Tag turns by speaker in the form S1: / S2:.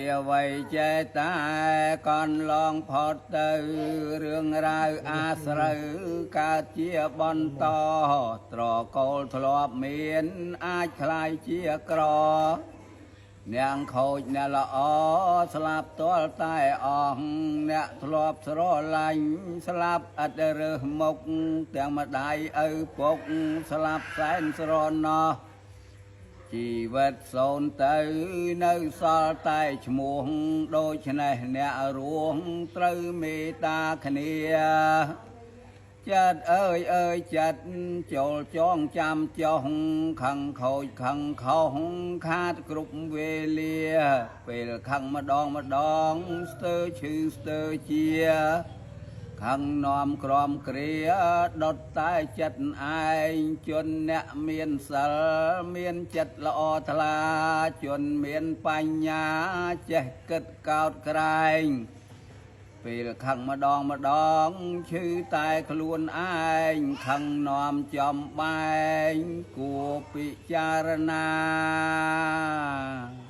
S1: អ្វីចេះតែកន់ឡងផុតទៅរឿងរ៉ាវអាស្រូវកើតជាបន្តត្រកូលធ្លាប់មានអាចคล้ายជាក្រអ្នកខូចអ្នកល្អស្លាប់ទាល់តែអស់អ្នកធ្លាប់ស្រឡាញ់ស្លាប់ឥតរើសមុខទាំងម្ដាយឪពុកស្លាប់សែនស្រណោះជីវិតសូន្យទៅនៅសល់តែឈ្មោះដូច្នេះអ្នករួងត្រូវមេត្តាគ្នាចិត្តអើយចិត្តចូលចងចាំចុះខឹងខូចខឹងខុសខាតគ្រប់វេលាពេលខឹងម្ដងស្ទើរឈឺស្ទើរជាខឹងនាំក្រំគ្រាដុតតែចិត្តឯងជនអ្នកមានសិលមានចិត្តល្អថ្លាជនមានបញ្ញាចេះគិតកោតក្រែងពេលខឹងម្ដងឈឺតែខ្លួនឯងខឹងនាំចំបែងគួរពិចារណា